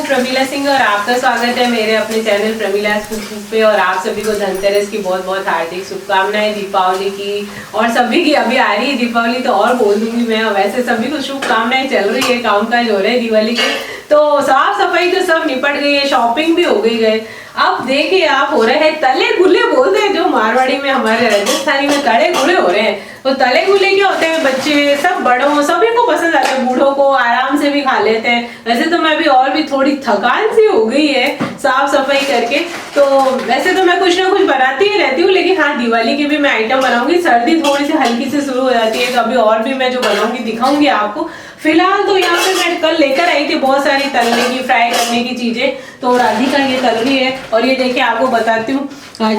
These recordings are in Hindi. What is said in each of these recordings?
प्रमीला सिंह और आपका स्वागत है मेरे अपने चैनल प्रमीला कुकिंग पे। और आप सभी को धनतेरस की बहुत बहुत हार्दिक शुभकामनाएं, दीपावली की और सभी की अभी आ रही है दीपावली तो और बोल दूंगी मैं। वैसे सभी को शुभकामनाएं चल रही है, काम काज हो रहे हैं दिवाली के, तो साफ सफाई तो सब निपट गई है, शॉपिंग भी हो गई। अब देखिए आप हो रहे हैं तले गुल्ले बोलते हैं, जो मारवाड़ी में हमारे राजस्थानी में तले गुल्ले हो रहे हैं। तो तले गुल्ले क्या होते हैं, बच्चे सब बड़ों सभी को पसंद आते हैं, बूढ़ों को आराम से भी खा लेते हैं। वैसे तो मैं भी और भी थोड़ी थकान सी हो गई है साफ सफाई करके, तो वैसे तो मैं कुछ ना कुछ बनाती ही रहती हूँ, लेकिन हाँ दिवाली की भी मैं आइटम बनाऊंगी। सर्दी थोड़ी सी हल्की से शुरू हो जाती है तो अभी और भी मैं जो बनाऊंगी दिखाऊंगी आपको। फिलहाल तो यहाँ पे मैं कल लेकर आई थी बहुत सारी तलने की, फ्राई करने की चीजें, तो राधिका ये तल रही है। और ये देखिए आपको बताती हूँ,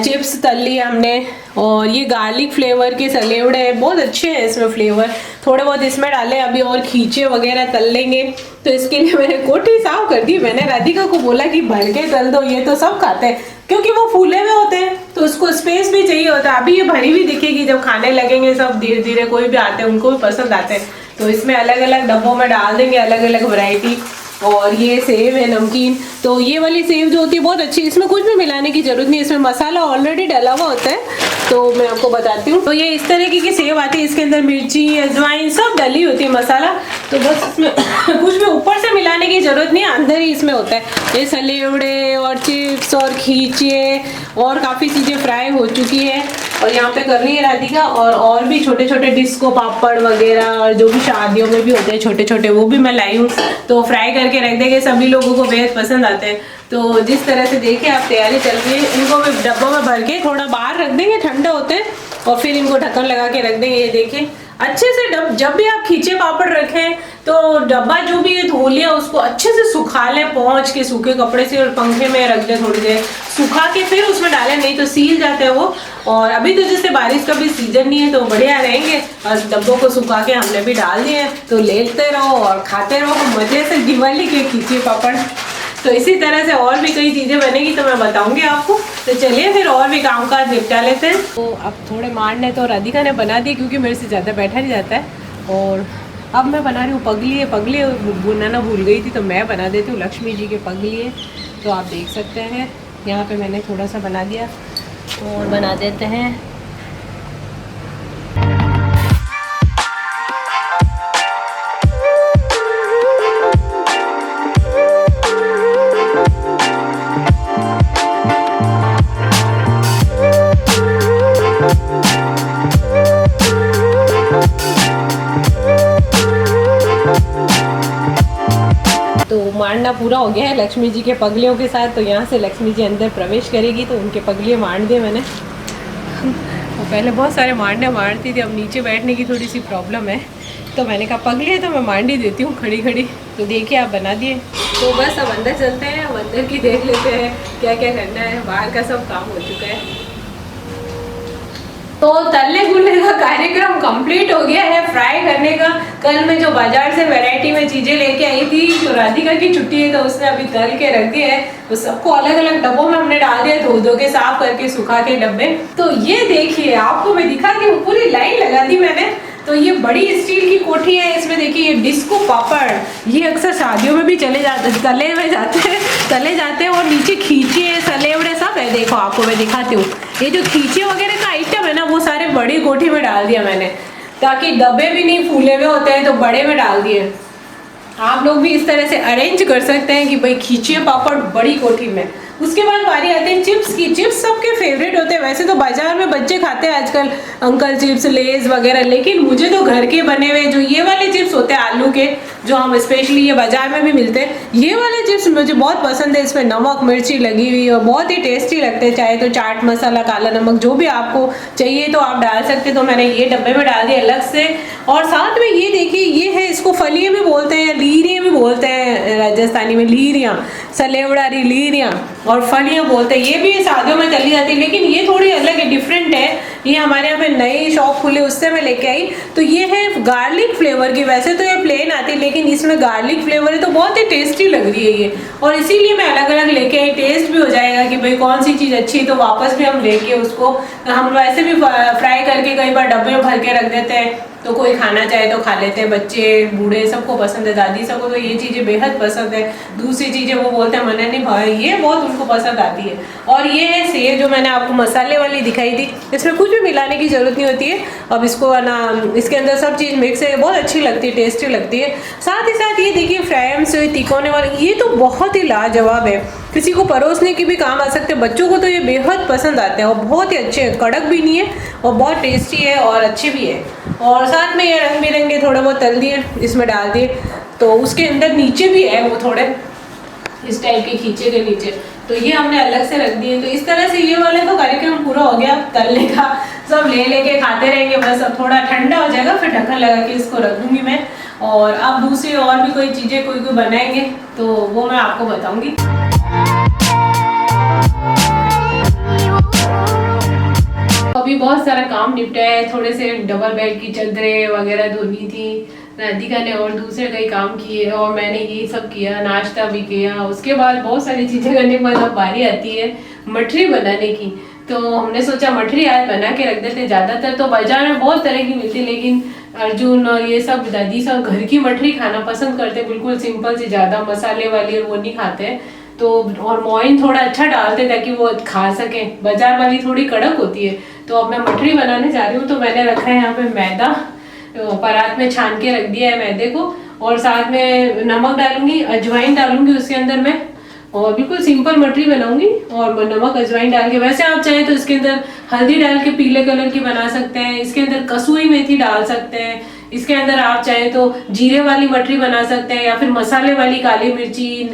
चिप्स तल लिए हमने, और ये गार्लिक फ्लेवर के सलेवड़े हैं, बहुत अच्छे हैं इसमें फ्लेवर, थोड़े बहुत इसमें डाले। अभी और खींचे वगैरह तल लेंगे, तो इसके लिए मैंने कोठी साफ कर दी। मैंने राधिका को बोला कि भर के तल दो, ये तो सब खाते हैं क्योंकि वो फूले हुए होते हैं तो उसको स्पेस भी चाहिए होता है। अभी ये भरी हुई दिखेगी, जब खाने लगेंगे सब धीरे धीरे, कोई भी आते हैं उनको भी पसंद आते हैं, तो इसमें अलग अलग डब्बों में डाल देंगे, अलग अलग वैरायटी। और ये सेव है नमकीन, तो ये वाली सेव जो होती है बहुत अच्छी, इसमें कुछ भी मिलाने की जरूरत नहीं, इसमें मसाला ऑलरेडी डला हुआ होता है। तो मैं आपको बताती हूँ, तो ये इस तरीके की सेव आती है, इसके अंदर मिर्ची अजवाइन सब डली होती है मसाला, तो बस इसमें कुछ भी ऊपर से मिलाने की जरूरत नहीं है, अंदर ही इसमें होता है। ये सलेवड़े और चिप्स और खींचे और काफ़ी चीज़ें फ्राई हो चुकी है, और यहाँ पे कर रही है राधिका। और भी छोटे छोटे डिस्को पापड़ वगैरह, और जो भी शादियों में भी होते हैं छोटे छोटे, वो भी मैं लाई हूँ, तो फ्राई करके रख देंगे, सभी लोगों को बेहद पसंद आते हैं। तो जिस तरह से देखिए आप तैयारी चल रही है, इनको भी डब्बों में भर के थोड़ा बाहर रख देंगे, ठंडे होते हैं, और फिर इनको ढक्कन लगा के रख देंगे। ये देखिए अच्छे से जब भी आप खींचे पापड़ रखें तो डब्बा जो भी है धो लिया, उसको अच्छे से सुखा लें, पहुंच के सूखे कपड़े से, और पंखे में रख दें थोड़ी देर, सुखा के फिर उसमें डालें, नहीं तो सील जाते हैं वो। और अभी तो जैसे बारिश का भी सीजन नहीं है तो बढ़िया रहेंगे, और डब्बों को सुखा के हमने भी डाल दिए, तो लेते रहो और खाते रहो मजे से दिवाली के खींचे पापड़। तो इसी तरह से और भी कई चीज़ें बनेगी तो मैं बताऊंगी आपको। तो चलिए फिर और भी काम काज निपटा लेते हैं। तो अब थोड़े मांड तो राधिका ने बना दी क्योंकि मेरे से ज़्यादा बैठा नहीं जाता है। और अब मैं बना रही हूँ पगली। पगली बनाना भूल गई थी तो मैं बना देती हूँ लक्ष्मी जी के पगली। तो आप देख सकते हैं यहाँ पे मैंने थोड़ा सा बना दिया, और बना देते हैं। तो मांडना पूरा हो गया है लक्ष्मी जी के पगलियों के साथ। तो यहाँ से लक्ष्मी जी अंदर प्रवेश करेगी, तो उनके पगलियाँ मांड दिए मैंने। वो पहले बहुत सारे मांडने मारती थी, अब नीचे बैठने की थोड़ी सी प्रॉब्लम है, तो मैंने कहा पगली है तो मैं मांड ही देती हूँ खड़ी खड़ी। तो देखिए आप बना दिए। तो बस अब अंदर चलते हैं, अब अंदर की देख लेते हैं क्या क्या करना है। बाहर का सब काम हो चुका है। तो तलने गुलने का कार्यक्रम कंप्लीट हो गया है, फ्राई करने का। कल मैं जो बाजार से वैरायटी में चीजें लेके आई थी, तो राधिका की छुट्टी है तो उसने अभी तल के रख दिया है, तो सबको अलग अलग डब्बों में हमने डाल दिया, धो के साफ करके सुखा के डब्बे। तो ये देखिए आपको मैं दिखाती हूँ, पूरी लाइन लगा दी मैंने। तो ये बड़ी स्टील की कोठी है, इसमें देखिए ये डिस्को पापड़, ये अक्सर शादियों में भी तले जाते हैं, और नीचे खींचे सलेवड़े सब है। देखो आपको मैं दिखाती हूँ, ये जो खींचे वगैरह का आइटम है ना, वो सारे बड़ी कोठी में डाल दिया मैंने, ताकि डब्बे भी नहीं फूले हुए होते हैं तो बड़े में डाल दिए। आप लोग भी इस तरह से अरेंज कर सकते हैं कि भाई खींचे पापड़ बड़ी कोठी में। उसके बाद बारी आती है चिप्स की। चिप्स सबके फेवरेट होते हैं, वैसे तो बाजार में बच्चे खाते हैं आजकल अंकल चिप्स, लेज वगैरह, लेकिन मुझे तो घर के बने हुए जो ये वाले चिप्स होते हैं आलू के, जो हम स्पेशली ये बाजार में भी मिलते हैं, ये वाले चिप्स मुझे बहुत पसंद है। इसमें नमक मिर्ची लगी हुई और बहुत ही टेस्टी लगते हैं। चाहे तो चाट मसाला, काला नमक, जो भी आपको चाहिए तो आप डाल सकते हैं। तो मैंने ये डब्बे में डाल दिया अलग से। और साथ में ये देखिए, ये है, इसको फलियाँ भी बोलते हैं, लीरियाँ भी बोलते हैं राजस्थानी में, लीरियाँ, सलेवड़ारी लीरियाँ और फलियाँ बोलते हैं। ये भी शादियों में चली जाती है, लेकिन ये थोड़ी अलग है, डिफरेंट है। ये हमारे यहाँ पे नई शॉप खुली, उससे मैं लेके आई। तो ये है गार्लिक फ्लेवर की। वैसे तो ये प्लेन आती है, लेकिन इसमें गार्लिक फ्लेवर है, तो बहुत ही टेस्टी लग रही है ये। और इसीलिए मैं अलग अलग लेके आई, टेस्ट भी हो जाएगा कि भाई कौन सी चीज़ अच्छी, तो वापस भी हम लेके उसको हम वैसे भी फ्राई करके कई बार डब्बे में भर के रख देते हैं। तो कोई खाना चाहे तो खा लेते हैं, बच्चे बूढ़े सबको पसंद है, दादी सबको तो ये चीज़ें बेहद पसंद है। दूसरी चीज़ें वो बोलते हैं मना नहीं भाई, ये बहुत उनको पसंद आती है। और ये है सेव जो मैंने आपको मसाले वाली दिखाई थी, इसमें कुछ भी मिलाने की ज़रूरत नहीं होती है। अब इसको ना इसके अंदर सब चीज़ मिक्स है, बहुत अच्छी लगती है, टेस्टी लगती है। साथ ही साथ ये देखिए फ्राइम्स तिकोने वाले, ये तो बहुत ही लाजवाब है, किसी को परोसने की भी काम आ सकते हैं। बच्चों को तो ये बेहद पसंद आते हैं और बहुत ही अच्छे हैं, कड़क भी नहीं है और बहुत टेस्टी है और अच्छे भी है। और साथ में ये रंग बिरंगे थोड़े बहुत तल दिए, इसमें डाल दिए, तो उसके अंदर नीचे भी है वो थोड़े इस टाइप के खींचे के नीचे, तो ये हमने अलग से रख दिए। तो इस तरह से ये वाले तो कार्यक्रम पूरा हो गया तलने का, सब ले लेके खाते रहेंगे बस। अब थोड़ा ठंडा हो जाएगा फिर ढक्कन लगा के इसको रख दूंगी मैं। और अब दूसरी और भी कोई चीज़ें कोई बनाएंगे तो वो मैं आपको बताऊंगी। अभी बहुत सारा काम निपटा है, थोड़े से डबल बेड की चादरें वगैरह धोनी थी, राधिका ने और दूसरे कई काम किए और मैंने ये सब किया, नाश्ता भी किया। उसके बाद बहुत सारी चीज़ें करने के बाद अब बारी आती है मठरी बनाने की। तो हमने सोचा मठरी आज बना के रख देते। ज़्यादातर तो बाजार में बहुत तरह की मिलती है, लेकिन अर्जुन और ये सब दादी सब घर की मठरी खाना पसंद करते, बिल्कुल सिंपल से, ज़्यादा मसाले वाली और वो नहीं खाते। तो और मोइन थोड़ा अच्छा डालते ताकि वो खा सके, बाजार वाली थोड़ी कड़क होती है। तो अब मैं मठरी बनाने जा रही हूँ। तो मैंने रखा है यहाँ पे मैदा, परात में छान के रख दिया है मैदे को, और साथ में नमक डालूंगी, अजवाइन डालूंगी उसके अंदर मैं, और बिल्कुल सिंपल मठरी बनाऊंगी और नमक अजवाइन डाल के। वैसे आप चाहें तो इसके अंदर हल्दी डाल के पीले कलर की बना सकते हैं, इसके अंदर कसूरी मेथी डाल सकते हैं, इसके अंदर आप चाहें तो जीरे वाली मठरी बना सकते हैं, या फिर मसाले वाली काली मिर्ची,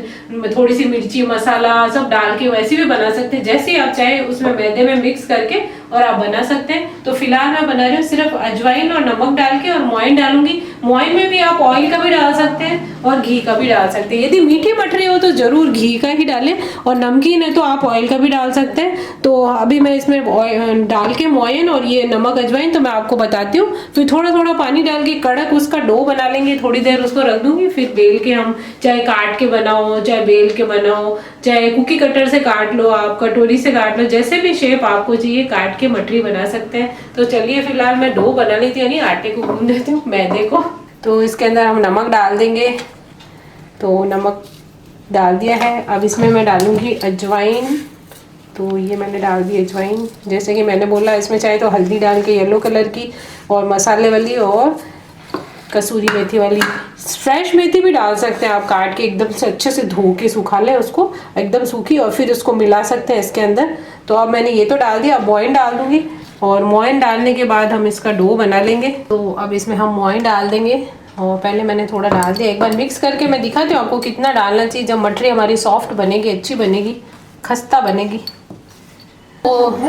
थोड़ी सी मिर्ची मसाला सब डाल के वैसे भी बना सकते हैं, जैसे आप चाहें उसमें मैदे में मिक्स करके और आप बना सकते हैं। तो फिलहाल मैं बना रही हूँ सिर्फ अजवाइन और नमक डाल के, और मोइन डालूंगी। मोइन में भी आप ऑयल का भी डाल सकते हैं और घी का भी डाल सकते हैं। यदि मीठी मठरी हो तो जरूर घी का ही डालें, और नमकीन है तो आप ऑयल का भी डाल सकते हैं। तो अभी मैं इसमें डाल के मोइन और ये नमक अजवाइन तो मैं आपको बताती हूँ। फिर थोड़ा थोड़ा पानी डाल के कड़क उसका डो बना लेंगे, थोड़ी देर उसको रख दूंगी, फिर बेल के हम चाहे काट के बनाओ, चाहे बेल के बनाओ, चाहे कुकी कटर से काट लो, आप कटोरी से काट लो, जैसे भी शेप आपको चाहिए काट के मठरी बना सकते हैं। तो चलिए फिलहाल मैं डो बना लेती हूँ, यानी आटे को गूंद देती हूँ, मैदे को। तो इसके अंदर हम नमक डाल देंगे, तो नमक डाल दिया है। अब इसमें मैं डालूंगी अजवाइन, तो ये मैंने डाल दी अजवाइन। जैसे कि मैंने बोला इसमें चाहे तो हल्दी डाल के येलो कलर की, और मसाले वाली, और कसूरी मेथी वाली, फ्रेश मेथी भी डाल सकते हैं आप, काट के एकदम से अच्छे से धो के सुखा लें उसको एकदम सूखी, और फिर उसको मिला सकते हैं इसके अंदर। तो अब मैंने ये तो डाल दिया, अब मोइन डाल दूंगी, और मोइन डालने के बाद हम इसका डो बना लेंगे। तो अब इसमें हम मोइन डाल देंगे, और पहले मैंने थोड़ा डाल दिया, एक बार मिक्स करके मैं दिखाती हूँ आपको कितना डालना चाहिए, जब मठरी हमारी सॉफ्ट बनेगी, अच्छी बनेगी, खस्ता बनेगी। तो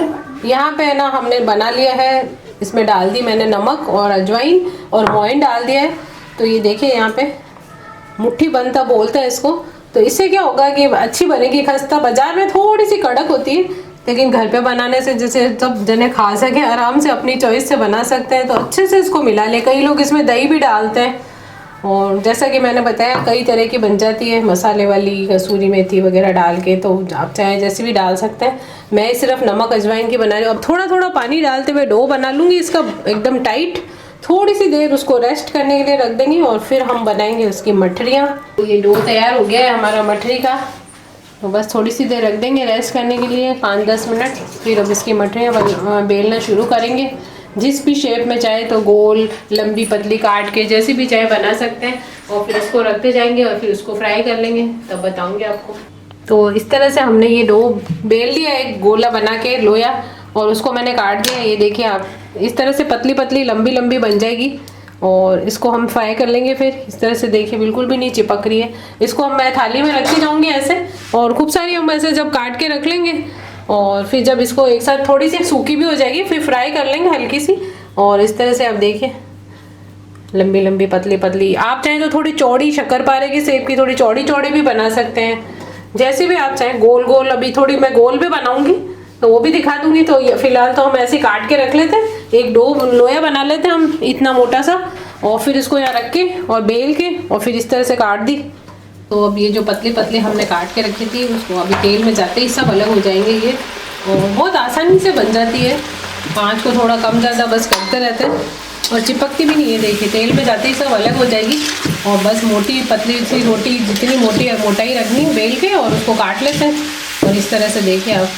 यहाँ पे ना हमने बना लिया है, इसमें डाल दी मैंने नमक और अजवाइन और मोइन डाल दिया है। तो ये देखिए यहाँ पे मुट्ठी बनता बोलते हैं इसको। तो इससे क्या होगा कि अच्छी बनेगी, खस्ता। बाजार में थोड़ी सी कड़क होती है, लेकिन घर पे बनाने से जैसे सब जने खा सके आराम से, अपनी चॉइस से बना सकते हैं। तो अच्छे से इसको मिला ले। कई लोग इसमें दही भी डालते हैं, और जैसा कि मैंने बताया कई तरह की बन जाती है, मसाले वाली, कसूरी मेथी वगैरह डाल के, तो आप चाहे जैसे भी डाल सकते हैं। मैं सिर्फ नमक अजवाइन की बना रही हूँ। अब थोड़ा थोड़ा पानी डालते हुए डो बना लूँगी इसका एकदम टाइट। थोड़ी सी देर उसको रेस्ट करने के लिए रख देंगे, और फिर हम बनाएंगे उसकी मठरियाँ। तो ये डो तैयार हो गया है हमारा मठरी का। तो बस थोड़ी सी देर रख देंगे रेस्ट करने के लिए, 5-10 मिनट। फिर अब इसकी मठरियाँ बेलना शुरू करेंगे, जिस भी शेप में चाहे तो गोल, लंबी, पतली काट के जैसी भी चाहे बना सकते हैं। और फिर उसको रखते जाएंगे और फिर उसको फ्राई कर लेंगे, तब बताऊंगी आपको। तो इस तरह से हमने ये डो बेल लिया, एक गोला बना के लोया, और उसको मैंने काट दिया। ये देखिए आप, इस तरह से पतली पतली लंबी लंबी बन जाएगी, और इसको हम फ्राई कर लेंगे। फिर इस तरह से देखिए बिल्कुल भी नहीं चिपक रही है। इसको हम मैं थाली में रखती जाऊँगी ऐसे, और खूब सारी हम ऐसे जब काट के रख लेंगे, और फिर जब इसको एक साथ थोड़ी सी सूखी भी हो जाएगी फिर फ्राई कर लेंगे हल्की सी। और इस तरह से आप देखिए लंबी लंबी पतली पतली, आप चाहें तो थोड़ी चौड़ी शक्करपारे की शेप की थोड़ी चौड़ी चौड़ी भी बना सकते हैं, जैसे भी आप चाहें। गोल गोल अभी थोड़ी मैं गोल भी बनाऊंगी तो वो भी दिखा दूंगी। तो फिलहाल तो हम ऐसे काट के रख लेते हैं, एक डो लोया बना लेते हैं हम इतना मोटा सा, और फिर इसको यहाँ रख के और बेल के और फिर इस तरह से काट दी। तो अब ये जो पतली पतली हमने काट के रखी थी उसको अभी तेल में जाते ही सब अलग हो जाएंगे ये, और बहुत आसानी से बन जाती है। आँच को थोड़ा कम ज़्यादा बस करते रहते हैं। और चिपकती भी नहीं है। देखिए तेल में जाते ही सब अलग हो जाएगी। और बस मोटी पतली सी रोटी, जितनी मोटाई रखनी बेल के, और उसको काट लेते हैं। और इस तरह से देखिए आप,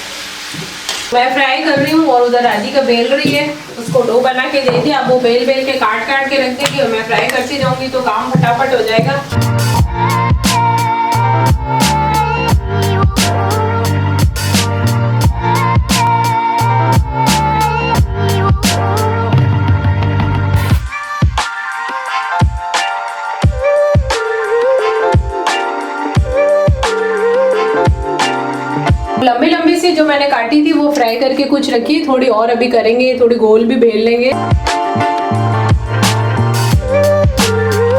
मैं फ्राई कर रही हूँ और उधर राधिका बेल रही है। उसको डो बना के दे दिया, अब वो बेल के काट के रख देगी और मैं फ्राई करती जाऊँगी, तो काम फटाफट हो जाएगा। लंबी लंबी सी जो मैंने काटी थी वो फ्राई करके कुछ रखी, थोड़ी और अभी करेंगे, थोड़ी गोल भी बेल लेंगे।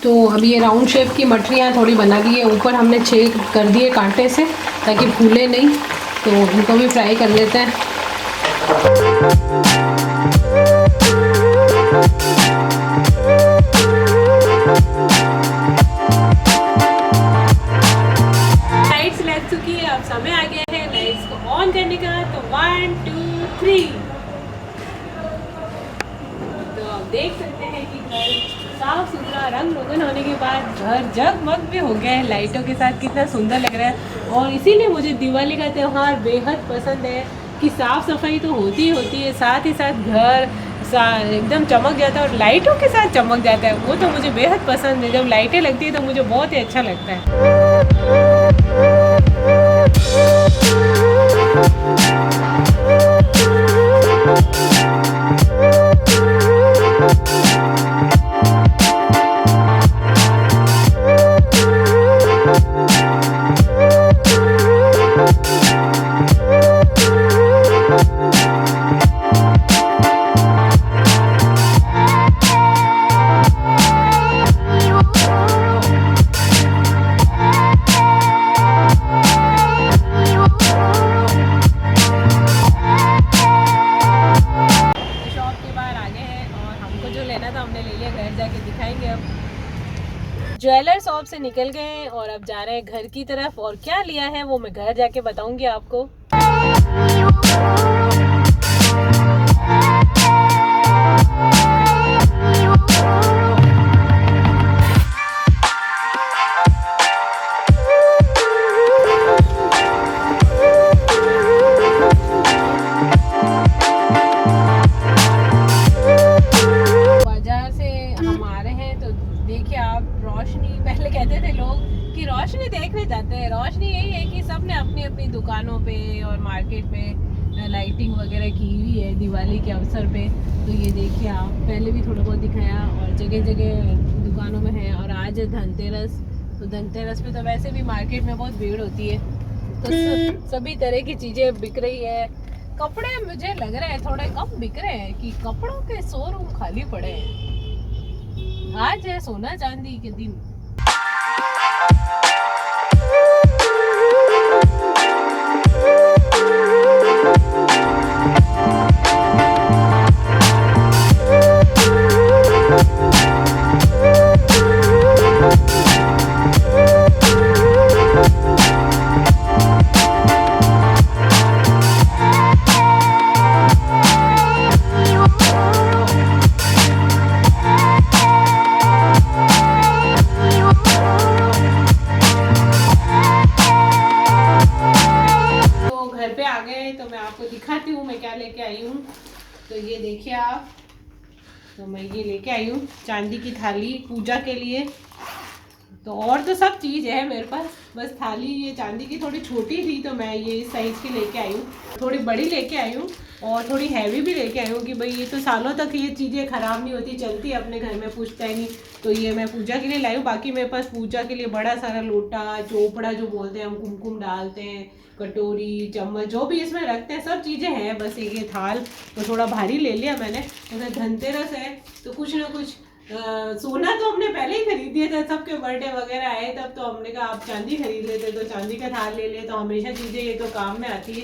तो अभी ये राउंड शेप की मठरियाँ थोड़ी बना ली है, ऊपर हमने छेद कर दिए कांटे से ताकि फूले नहीं, तो इनको भी फ्राई कर लेते हैं। लाइट्स लग चुकी है, अब समय आ गया है लाइट्स को ऑन करने का। तो 1 2 3। तो आप देख सकते हैं कि घर साफ सुथरा रंग रोगन होने के बाद घर जगमग भी हो गया है लाइटों के साथ, कितना सुंदर लग रहा है। और इसीलिए मुझे दिवाली का त्यौहार बेहद पसंद है कि साफ़ सफाई तो होती ही होती है, साथ ही साथ घर एकदम चमक जाता है और लाइटों के साथ चमक जाता है। वो तो मुझे बेहद पसंद है। जब लाइटें लगती है तो मुझे बहुत ही अच्छा लगता है। ज्वेलर शॉप से निकल गए और अब जा रहे हैं घर की तरफ, और क्या लिया है वो मैं घर जाके बताऊंगी आपको। बाजार से हम आ रहे हैं तो देखिए आप, रोशनी, पहले कहते थे लोग कि रोशनी देखने जाते हैं। रोशनी यही है कि सबने अपनी अपनी दुकानों पे और मार्केट में लाइटिंग वगैरह की हुई है दिवाली के अवसर पे। तो ये देखिए आप, पहले भी थोड़ा बहुत दिखाया और जगह जगह दुकानों में है। और आज धनतेरस, तो धनतेरस पे तो वैसे भी मार्केट में बहुत भीड़ होती है, तो सभी तरह की चीज़ें बिक रही है। कपड़े मुझे लग रहा है थोड़े कम बिक रहे हैं, कि कपड़ों के शोरूम खाली पड़े हैं। आज है सोना चांदी के दिन। दिखाती हूँ मैं क्या लेके आई हूँ। तो ये देखिए आप, तो मैं ये लेके आई हूँ चांदी की थाली पूजा के लिए। तो और तो सब चीज़ है मेरे पास, बस थाली ये चांदी की थोड़ी छोटी थी तो मैं ये इस साइज़ की लेके आई हूँ। थोड़ी बड़ी लेके आई हूँ और थोड़ी हैवी भी लेके आई हूँ कि भाई ये तो सालों तक ये चीज़ें ख़राब नहीं होती, चलती अपने घर में, पूछता ही नहीं। तो ये मैं पूजा के लिए लाई हूँ। बाकी मेरे पास पूजा के लिए बड़ा सारा लोटा, चोपड़ा जो बोलते हैं हम, कुमकुम डालते हैं, कटोरी, चम्मच, जो भी इसमें रखते हैं सब चीज़ें हैं। बस एक ये थाल तो थोड़ा भारी ले लिया मैंने। तो धनतेरस है तो कुछ ना कुछ सोना तो हमने पहले ही खरीद दिया था, सबके बर्थडे वगैरह आए तब तो हमने कहा आप चांदी खरीद लेते, तो चांदी का थाल ले ले, तो हमेशा चीज़ें ये तो काम में आती है।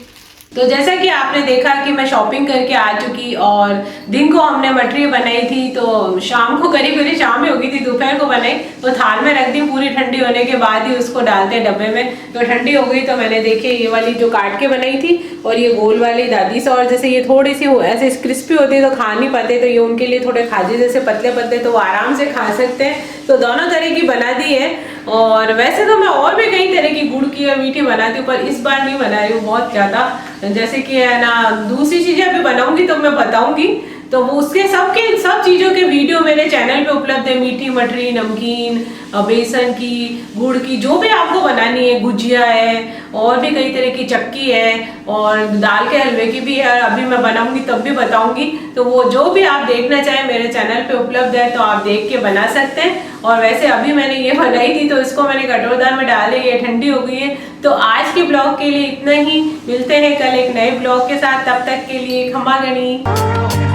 तो जैसा कि आपने देखा कि मैं शॉपिंग करके आ चुकी और दिन को हमने मटरी बनाई थी, तो शाम को करीब शाम ही हो गई थी, दोपहर दोपहर को बनाई तो थाल में रख दी, पूरी ठंडी होने के बाद ही उसको डालते हैं डब्बे में। तो ठंडी हो गई तो मैंने देखिए ये वाली जो काट के बनाई थी और ये गोल वाली दादी से, और जैसे ये थोड़ी सी ऐसे क्रिस्पी होती है तो खा नहीं पाते, तो ये उनके लिए थोड़े खाजे जैसे पतले पतले, तो वो आराम से खा सकते हैं। तो दोनों तरह की बना दी है। और वैसे तो मैं और भी कई तरह की गुड़ की और मीठी बनाती हूँ, पर इस बार नहीं बना रही हूँ बहुत ज़्यादा, जैसे कि है ना दूसरी चीज़ें अभी बनाऊंगी तो मैं बताऊंगी। तो वो उसके सब चीज़ों के वीडियो मेरे चैनल पे उपलब्ध है, मीठी मठरी, नमकीन, बेसन की, गुड़ की, जो भी आपको बनानी है, गुजिया है और भी कई तरह की चक्की है और दाल के हलवे की भी है, अभी मैं बनाऊंगी तब भी बताऊंगी। तो वो जो भी आप देखना चाहें मेरे चैनल पे उपलब्ध है, तो आप देख के बना सकते हैं। और वैसे अभी मैंने ये बनाई थी तो इसको मैंने कटोरदान में डाले, ये ठंडी हो गई है। तो आज के ब्लॉग के लिए इतना ही, मिलते हैं कल एक नए ब्लॉग के साथ, तब तक के लिए खमा गणी।